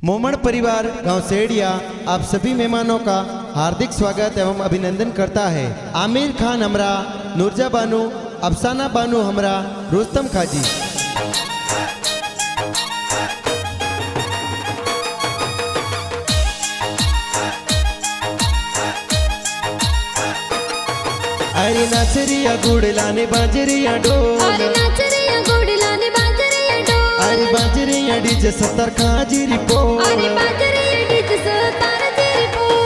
मोमड़ परिवार गांव सेड़िया आप सभी मेहमानों का हार्दिक स्वागत एवं अभिनंदन करता है। आमिर खान हमरा, नूरजा बानू, अफसाना बानू हमरा, रुस्तम खाजी। अरे नाचरिया गुड़ लाने बाजरिया डोल, अरे बाजरिया डीजे सत्तर खाजी रिपोल,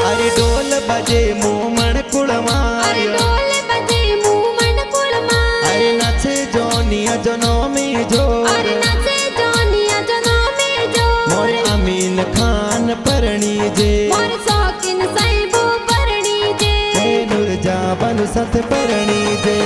अरे डोल बजे मोमड़ कुड़मार, अरे नाचे जोनिया जनो में जोर, मोरे अमीन खान परणी जे, नूरजा बानू साथ परणी जे।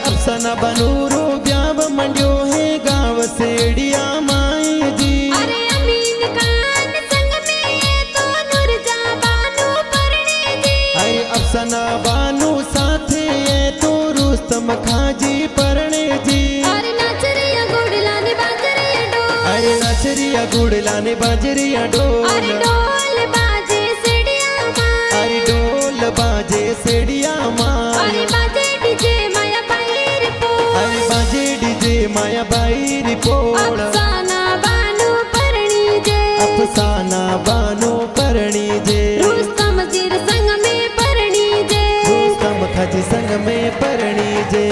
अफसाना बानू रो ब्याव मंडियो है गाँव सेड़िया माई जी। अरे अमीन खान संग में ये तो नूरजा बानू परणी जी। अरे अफसाना बानू साथे ये तो रुस्तम खाजी परणे जी। अरे नाचरिया गुड़ लाने बाजरिया डोल, अरे नाचरिया गुड़ लाने बाजरिया डोल, अरे डोल बाजे सेड़िया माई, अरे डोल बाजे सेड़िया माई, अरे बाजे डीजे माया बाई रिपोल, अरे बाजे डीजे माया बाई रिपोल, अफसाना बानू परणी जे, अफसाना बानू परणी जे, रुस्तम जीर संग में परणी जे, रुस्तम खाजी संग में परणी जे।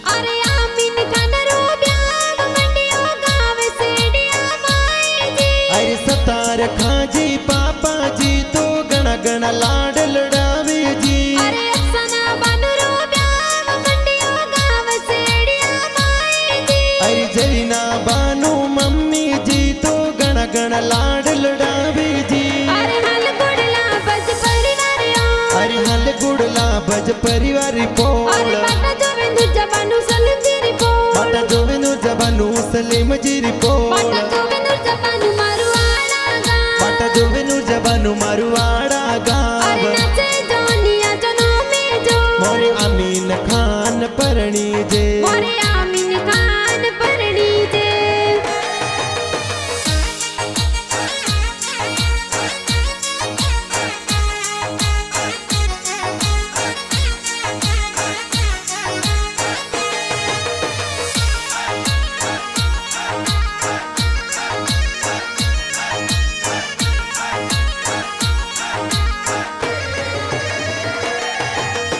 अरे आमीन खान रो ब्याव मंडियो गाँव सेड़िया माई जी। अरे सतार खाजी पापा जी तो गणा गणा लाड लड़ावे जी। अरे अफसाना बानू रो ब्याव मंडियो गाँव सेड़िया माई जी। अरे जरीना बानू मम्मी जी तो गणा गणा लाड लड़ावे जी। अरे हल गुड़ला बज परिवारियों, अरे हल गुड़ला बज परिवार पोल, अरे बाटा जोवे नूरजा बानू सलीम जी रिपोल, बाटा जोवे नूरजा बानू सलीम जी रिपोल, बाटा जोवे नूरजा बानू मारू आड़ा गाँव, बाटा जोवे नूरजा बानू मारुआड़ा गाँव, अरे नाचे जोनिया जनो में जो, मोरे अमीन खान परणी जे, मोरे आमीन खान परणी जे।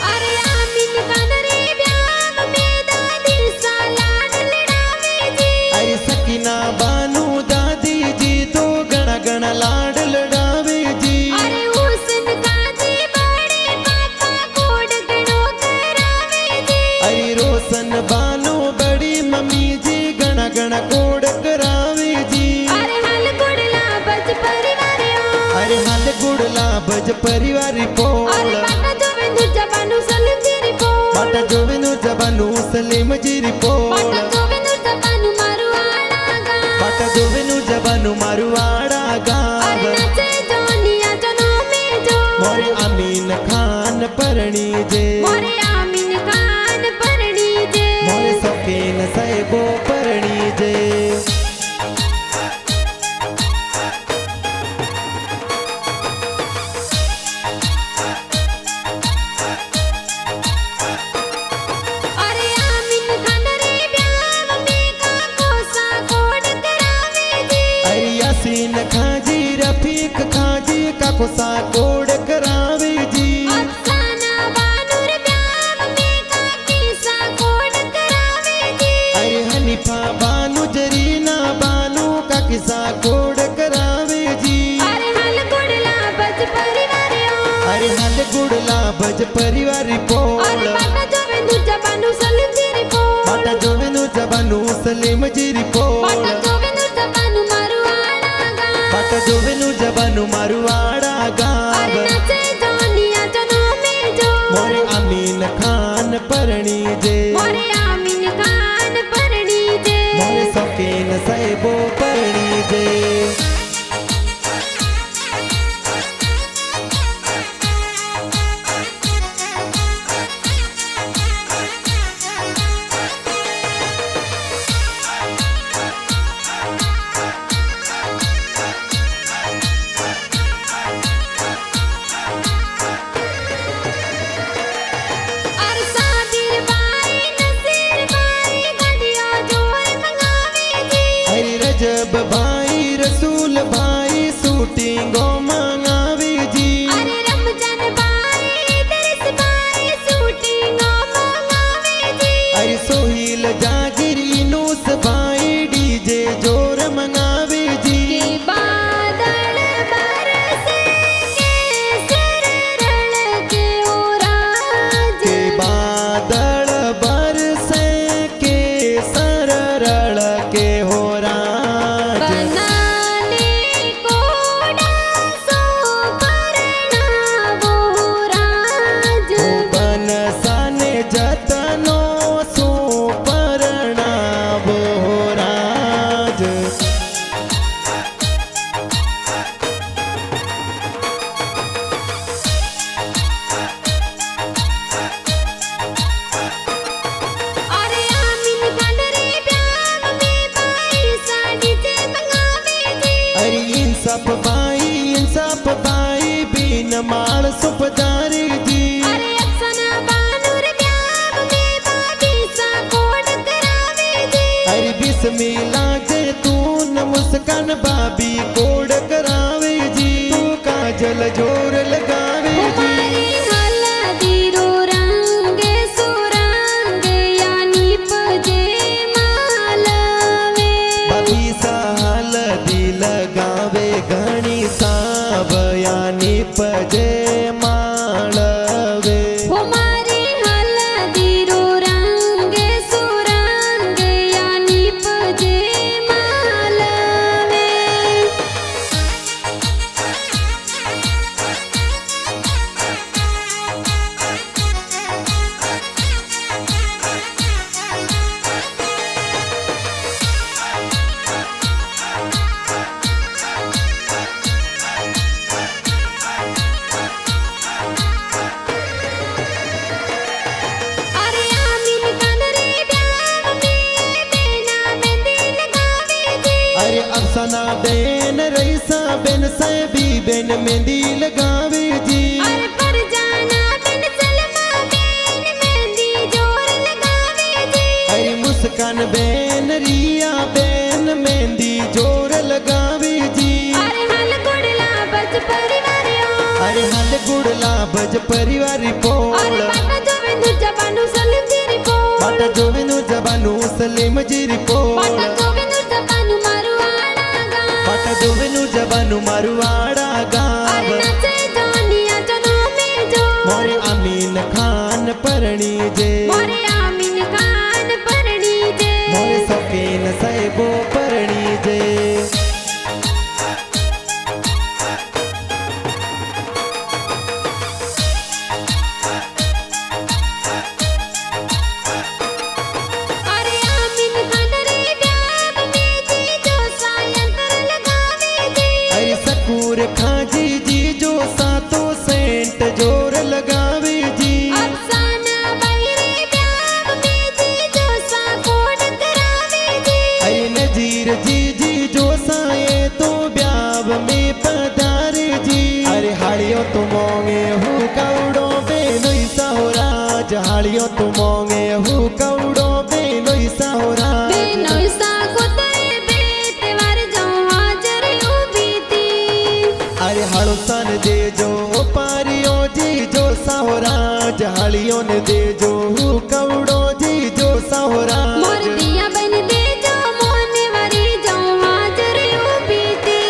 अरे आमीन खान रे ब्याव में दादी सालान लड़ावे जी। अरे सकीना बानू दादी जी तो गणा गणा लाड लड़ावे जी। अरे हुसन काजी बड़े पापा कोड गणो करावे जी। अरे रोशन बानू बड़ी मम्मी जी गणा गणा कोड करावे जी। अरे हल गुड़ला बज परिवारियों, अरे हल गुड़ला बज परिवार अरे पोल, बाटा जोवे नूरजा बानू सलीम जी रिपोल, बाटा जोवे नूरजा बानू सलीम जी रिपोल, बाटा जोवे नूरजा बानू मारू आड़ा गाँव, बाटा जोवे नूरजा बानू मारुआड़ा अरे गाँव, नाचे जोनिया जनो में जो, मोरे अमीन खान परणी जे, मोरे आमीन खान परणी जे। मोरे सौकीन साहेबो परणी जे। अरे आमीन खान रे ब्याव में काको सा कोड करावे जी। अरे यासीन खाजी रफीक खाजी काको सा कोड करावे जी। अफसाना बानू रे ब्याव ભજ પરિવાર અરે પોળ બાટા જોવે નુરજાબાનું સલમજીરી પોળ બાટા જોવે નુરજાબાનું સલીમજીરી પોળ બાટા જોવે નુરજાબાનું મારું આડા ગામ બાટા જોવે નુરજાબાનું મારું આડા ગામ અરે નાચે જોનિયા જનો મેજો મોરે આમીન ખાન પરણી જે મોરે આમીન ખાન પરણી જે મોરે શોખીન સાહેબો પરણી જે અરે સાબીર બાઈ નસીર બાઈ ગડિયા જોર મંગાવે જી હરી રજબ ભાઈ રસૂલ ભાઈ શૂટિંગો મંગાવી જી અરે રમજાન બાઈ દરસ બાઈ શૂટિંગો મંગાવે જી અરે સોહિલ જાગીર ઇનુસ ભાઈ ડીજે જોર મંગાવી કે જી બાદળ બરસે કેસર રળકે ઓ રાજ કે બાદળ બરસે કે સરળ કે હો રાજ બનાને કોડા સો પરણાવો રાજ બનસાને જતનો સુપરણાવો રાજ અરે આમીન ખાન રે પ્યાર મે બાઈ સાડી જે મંગાવે જી અરે ઇન્સાફ બાઈ બીન માળ સુપદારી જી અરે અફસાના બાનુર પ્યાર મે બાબી સા કોડ કરાવે જી અરે બિસ્મિલ્લાહ જે તું મુસ્કાન બાબી કોડ કરાવે જી તું કાજલ જોર લગાવે જી મારી હલદી રો રંગે સુરંગ યાની પજે માલવે બાબી સાલ દિલ ગાવે ઘણી સાબયાની પજે માળવે હો મારી હલદી રો રંગે સુરંગ યાની પજે માલવે અરે આમીન ખાન રે પ્યાર મે બેના મેંદી લગાવે જી અરે અફસાના બેન રઈસા બેન સાહેબી બેન મહેંદી લગાવે જી અરે પરજાના બેન સલમા બેન મેંદી જોર લગાવે જી અરે મુસ્કાન બેન રિયા બેન મહેંદી જોર લગાવે જી અરે હાલ ગોડલા બજ પરિવાર્યો અરે હાલ ગુડલા ભજ પરિવારી અરે પોળ બાટા જોવે નુરજાબાનું સલમજીરી પોળ બાટા જોવે નુરજાબાનું સલીમજીરી પોળ બાટા જોવે નુરજાબાનું મારું આડા ગામ બાટા જોવે નુરજાબાનું મારું આડા અરે ગામ નાચે જોનિયા જનો મેજો મોરે આમીન ખાન પરણી જે મોરે આમીન ખાન પરણી જે મોરે શોખીન સાહેબો પરણી જે અરે આમીન ખાન રે પ્યાર મે જી જો સાયંત્ર લગાવે જી અરે સકૂર ખાજી જી જો સાતો સેન્ટ જોર લગાવે જી અફસાના બાઈ રે પ્યાર મે જી જો સા કોડ કરાવે જી અરે નજીર જી જો સાએ તો બ્યાવ में पधारे जी अरे हाड़ियो तू मोंगे हूँ कौड़ो बेनो ईसा हो राज हाड़ियो तू मोंगे हूँ कौड़ो बेनो ईसा हो राज બેનોય સાગોતે બે તહેવાર જો હાજર ઊભી તી अरे हाड़ो सन दे जो पारियो जी जो साहोराज हाड़ियों ने दे जो हूँ कौड़ो जी जो મોર साहोराज દિયા બન દેજો મોને વરી જો હાજર ઊભી તી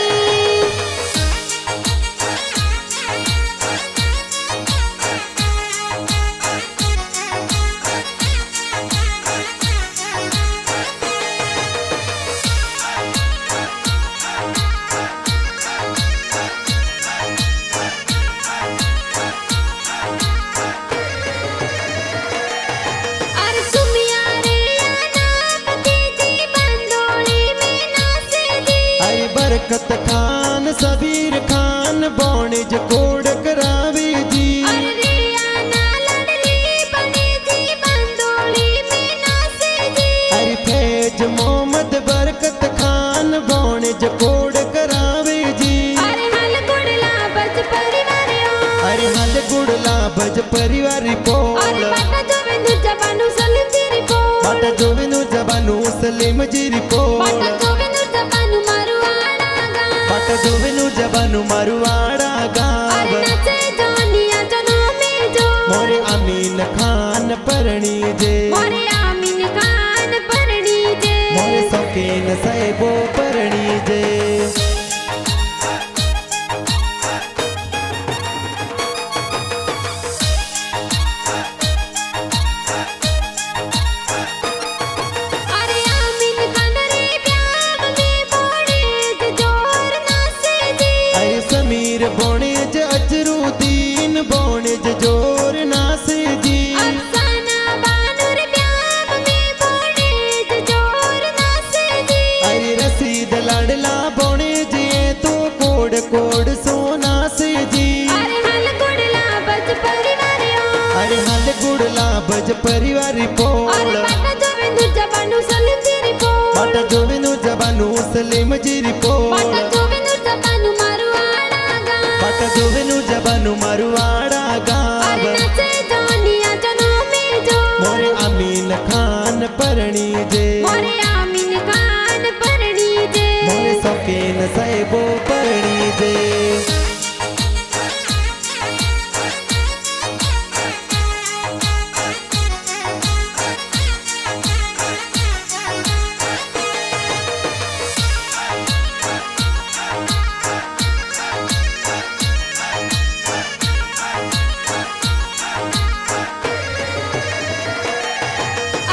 બજ પરિવાર અરે પોળ બાટા જોવેનું જબાનું સલીમજી રિપોર્ટ બાટા જોવેનું જબાનું સલીમજી રિપોર્ટ બાટા જોવેનું જબાનું મારું આડા ગામ બાટા જોવેનું જબાનું મારું વાડા અરે ગાવ નાચે જોનિયા જનો મેજો મોરે આમીન ખાન પરણી જે મોરે આમીન ખાન પરણી જે મોરે શોકીન સાહેબો પરણી જે અરે આમીન ખાન રે પ્યાર મે બોડે જ જોર નાસે જી અરે સમીર બોણે જ અજરુદ્દીન બોણે જ જોર નાસજી અફસાના બાનુર પ્યાર મે બોડે જ જોર નાસે જી અરે રસીદ લાડલા બોણે જે તો કોડ કોડ સોનાસજી અરે હાલ ગુડલા બજ પરિવાર્યો અરે હાલ ગુડલા ભજ પરિવાર અરે પોળ બાટા જોવેનું જબાનું સલીમજી રિપોર્ટ બાટા જોવેનું જબાનું સલીમજી રિપોળ બાટા જોવેનું જબાનું મારું આડા ગામ બાટા જોવેનું જબાનું મારું વાડા અરે ગાવ નાચે જોનિયા જનો મેજો મોરે આમીન ખાન પરણી જે મોરે આમીન ખાન પરણી જે મોરે શોકીન સાહેબો પરણી જે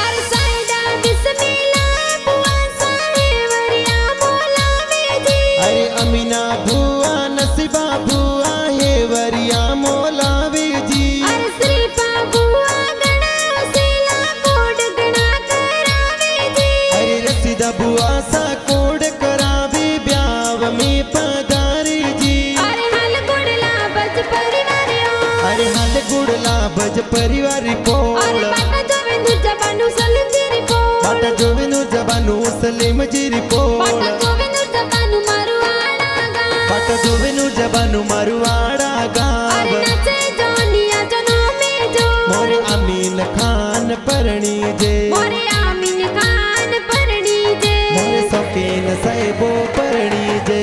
અરે સાયડા બિસ્મિલ્લાહ બુઆ સાહેવરિયા બોલાવે જી અરે અમીના ભુવા નસીબા ભુવા હે વરિયા મોલાવીજી અરે શ્રીપા બુઆ ગણા સેલા કોડ ગણા કરાવે જી અરે રસીદા ભુવા સા કોડ કરાવી બ્યાવ મે પધારીજી અરે હાલ ગુડલા બજ પરિવાર્યો અરે હાલ ગુડલા ભજ પરિવાર અરે પોળ બાટા જોવેનું જબાનું સલીમજી રિપોર્ટ બાટા જોવેનું જબાનું સલીમજી રિપોળ બાટા જોવેનું જબાનું મારું આડા ગામ બાટા જોવેનું જબાનું મારું વાડા અરે ગાવ નાચે જોનિયા જનો મેજો મોરે આમીન ખાન પરણી જે મોરે આમીન ખાન પરણી જે મોરે શોકીન સાહેબો પરણી જે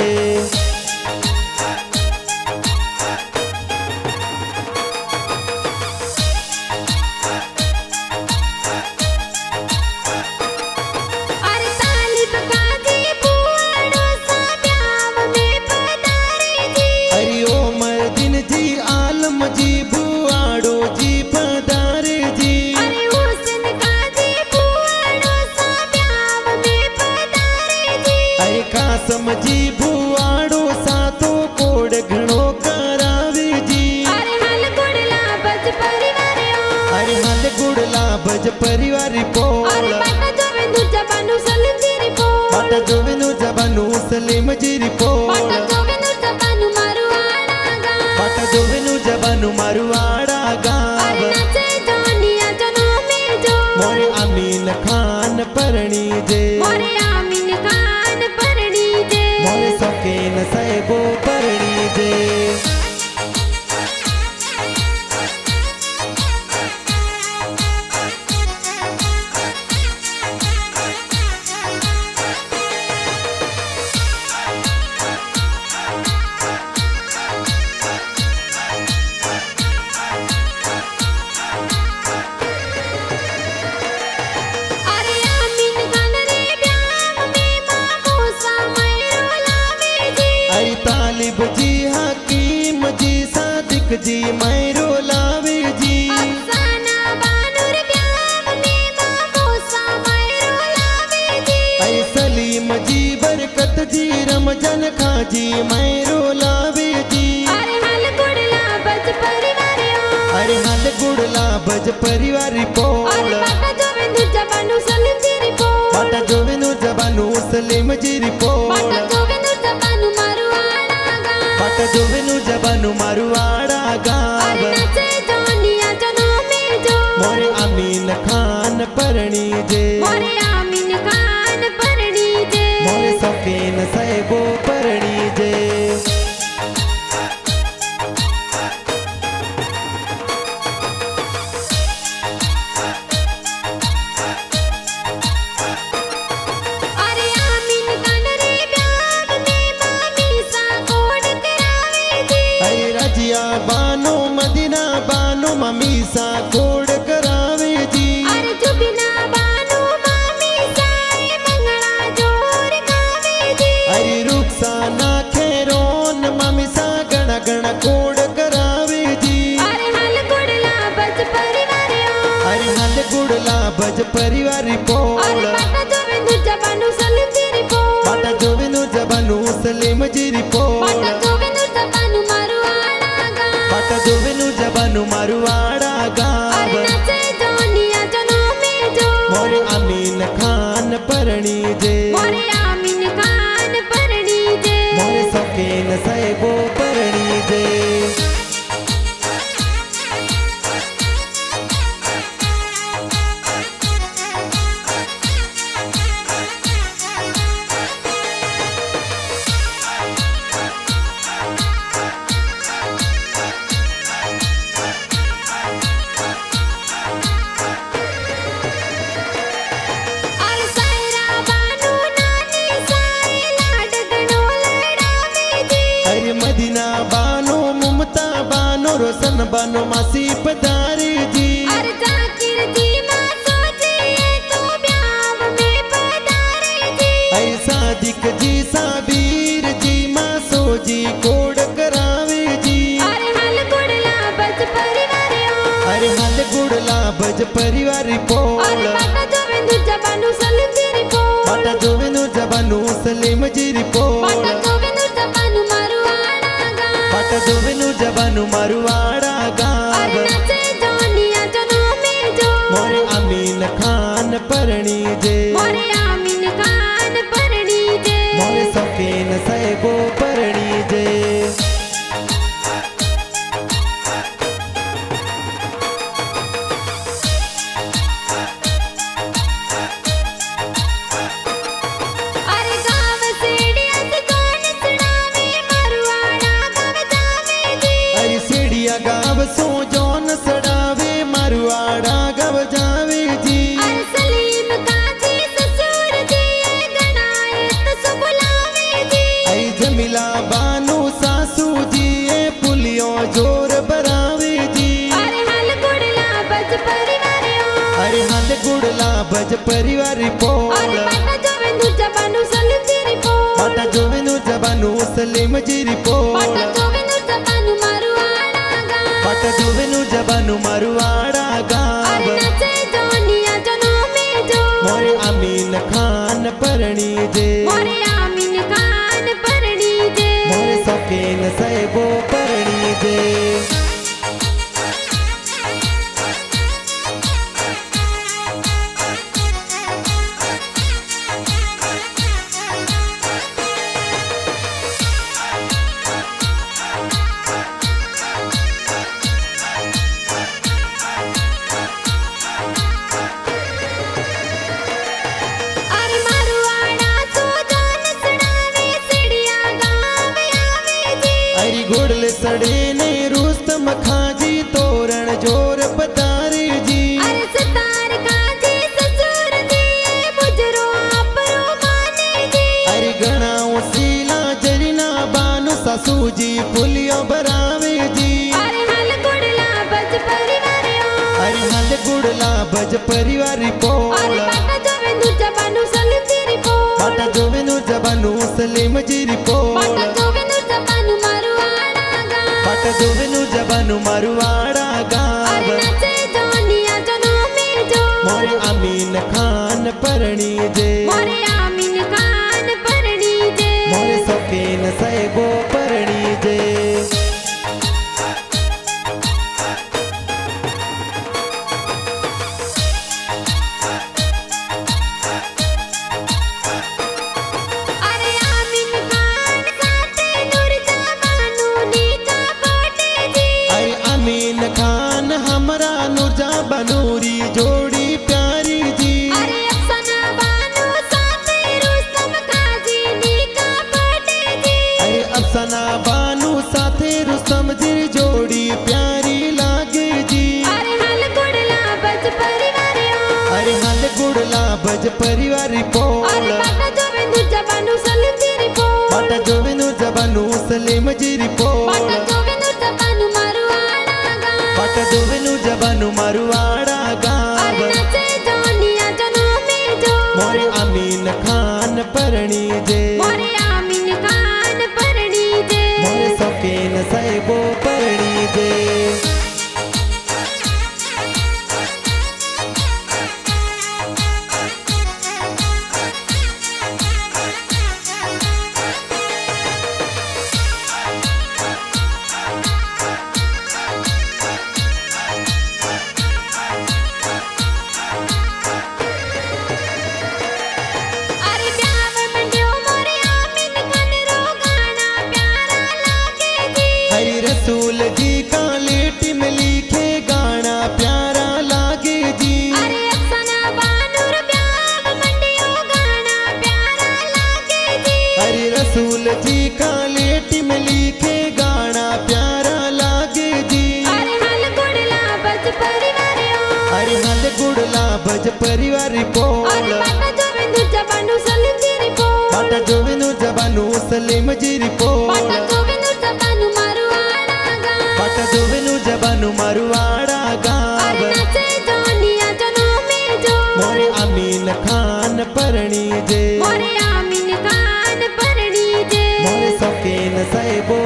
અરે તાલિબ કાજી પુવાડો સાબ્યાવ મે પધારે જી અરે ઓમર દિનજી આલમજી ભુવાડોજી પધારેજી અરે હુસેન કાજી પુવાડો સાબ્યાવ મે પધારે જી અરે કાસમજી ભુવાડો સાતો કોડ ઘણો કરાવેજી અરે હાલ ગુડલા બજ પરિવાર્યો અરે હાલ ગુડલા ભજ પરિવાર અરે પોળ બાટા જોવેનું જબાનું સલીમજી રિપોર્ટ બાટા જોવેનું જબાનું સલીમજી રિપોળ બાટા જોવેનું જબાનું મારું આડા ગામ બાટા જોવેનું જબાનું મારું વાડા અરે ગાવ નાચે જોનિયા જનો મેજો મોરે આમીન ખાન પરણી જે મોરે આમીન ખાન પરણી જે મોરે શોકીન સાહેબો પરણી જે અરે આમીન ખાન રે પ્યાર મે મામો સામયરો લાવે જી અરે તાલિબજી હકીમજી સાદિકજી મૈરો લાવેજી અફસાના બાનુર પ્યાર મે મામો સામયરો લાવે જી અરે સલીમજી બરકતજી રમજાન ખાજી મૈરો લાવેજી અરે હાલ ગુડલા બજ પરિવાર્યો અરે હાલ ગુડલા ભજ પરિવાર અરે પોળ બાટા જોવેનું જબાનું સલીમજી રિપોર્ટ બાટા જોવેનું જબાનું સલીમજી રિપોળ બાટા જોવેનું જબાનું મારું આડા ગામ બાટા જોવેનું જબાનું મારું વાડા અરે ગાવ નાચે જોનિયા જનો મેજો મોરે આમીન ખાન પરણી જે મોરે આમીન ખાન પરણી જે મોરે શોકીન સાહેબો પરણી જે ઈસા કોડ કરાવે જી અરે જુબીના બાનુ મામી સાઈ મંગળા જોર ગાવે જી અરે રૂક્ષાના ખેરોન મામી સા ગણા ગણા કોડ કરાવે જી અરે હાલ ગુડલા બજ પરિવાર્યો અરે હાલ ગુડલા ભજ પરિવારી પોળ અરે બાટા જોવે નું જબાનું સલતીરી પો બાટા જોવેનું જબાનું સલીમ જીરી પોળ બાટા જોવે નું જબાનું મારું આડા ગા બાટા જોવેનું જબાનું મારું વાડા ગાવ અરે નાચે જોનિયા જનો મે જો મોરે આમીન ખાન પરણી જે મોરે આમીન ખાન પરણી જે મોરે સકેન સાહેબો પરણી જે અરે સાયરા બાનુ નાની સાઈ લાડ ગણો લડાવે જી અરે મદીના બાનો મુમતા બાનો રોશન બાનો માસી પધારી જી અરે જાકીર જી માં સોજીએ તો બ્યાવ મે પધારે જી અરે સાદિક જી સાબીર જી માસોજી કોડ કરાવે જી અરે હાલ ગુડલા બજ પરિવાર્યો અરે હાલ ગુડલા ભજ પરિવારી અરે પોળ બાટા જોવે નું જબાનું સલતીરી પો બાટા જોવેનું જબાનું સલીમ જીરી પોળ બાટા જોવે નું જબાનું મારું આડા ગા બાટા જોવેનું જબાનું મારું વાડા અરે ગાવ નાચે જોનિયા જનો મે જો મોરે આમીન ખાન પરણી જે મોરે આમીન ખાન પરણી જે મોરે સકેન સાહેબો પરણી જે અરે ગાવ સેડિયા સે કોણ સડાવે મારું આડા ગાવ જાવે જી અરે સેડિયા ગાવ સો જોન સડાવે મારું વાડા ગાવ જાવે જી અરે સલીમ કાજી સસુર જી ગણાએ તસ બુલાવે જી અરે જમીલા બાનું સાસુજી એ પુલિયો જોર ભરાવે જી અરે હાલ ગુડલા બજ પરિવાર્યો અરે હાલ ગુડલા ભજ પરિવારી અરે પોળ બાટા જોવે નું જબાનું સલતીરી પો બાટા જોવેનું જબાનું સલીમ જીરી પોળ બાટા જોવે નું જબાનું મારું આડા ગા બાટા જોવેનું જબાનું મારું વાડા અરે ગાવ નાચે જોનિયા જનો મે જો મોરે આમીન ખાન પરણી જે મોરે આમીન ખાન પરણી જે મોરે સકેન સાહેબો પરણી જે અરે મારું આડા તો જાન સડાવે સેડિયા ગાવે આવે જી અરી ઘોડલે સડે ને રૂસ્તમ ખાજી તોરણ જોર પતારે જી અરે સતાર કાજી સસુર જી મુજરો આપરો માને જી અરે ગણાઓ શીલા જરીના બાનું સાસુજી પુલિયો ભરાવે જી અરે હાલ ગુડલા બજ પરિવાર્યો અરે હાલ ગુડલા ભજ પરિવારી અરે પોળ બાટા જોવે નું જબાનું સલતીરી પો બાટા જોવેનું જબાનું સલીમ જીરી પોળ બાટા જોવે નું જબાનું મારું આડા ગા બાટા જોવેનું જબાનું મારું વાડા અરે ગાવ નાચે જોનિયા જનો મે જો મોરે આમીન ખાન પરણી જે મોરે આમીન ખાન પરણી જે મોરે સકેન સાહેબો પરણી જે અરે આમીન ખાન સાથે નૂર જવાનું નીકા પોટે જી અરે આમીન ખાન હમરા નુજા બનૂરી જોડી પ્યારી જી અરે અફસાના બાનુ સાથે રુસ્તમ કાજી નીકા પોટે જી અરે અફસાના બાનુ સાથે રુસ્તમજી જોડી પ્યારી લાગે જી અરે હાલ ગુડલા બજ પરિવાર્યો અરે હાલ ગુડલા ભજ પરિવારી અરે પોળ બાટા જોવે નું જબાનું સલતીરી પો બાટા જોવેનું જબાનું સલીમ જીરી પોળ બાટા જોવે નું જબાનું મારું આડા ગા બાટા પાટા જોવેનું જવાનું મારું વાડા ગાવ અરે નાચે જોનિયા જનો મે જો મોરે આમીન ખાન પરણી જે મોરે આમીન ખાન પરણી જે મોરે શોખીન સાહેબો પરણી જે અરે બ્યાવ મંડ્યો મોરે આમીન ખાન રો ગાના પ્યારા લાગે જી हरि रसूल जी का लेटी में लिखे गाना प्यारा लागे जी અરે અફસાના બાનુર બ્યાવ મંડ્યો ગાના પ્યારા લાગે જી हरि रसूल जी का लेटी में लिखे गाना प्यारा लागे जी અરે હાલ ગુડલા બજ પરિવાર્યો हरि हल गुड़ला भज परिवार અરે पोल પાટા જોવેન્દુ જબાનું સલંજીરી પો पाटा जोवेनु जबानु सलीम जी पोल પાટા જોવેન્દુ જબાનું મારું આડા ગા पाटा जोवेनु जबानु मारू वाड़ा गाव અરે નાચે જોનિયા જનો મે જો मोरे आमीन खान परणी जे મોરે આમીન ખાન પરણી જે मोरे शौकीन साहेबो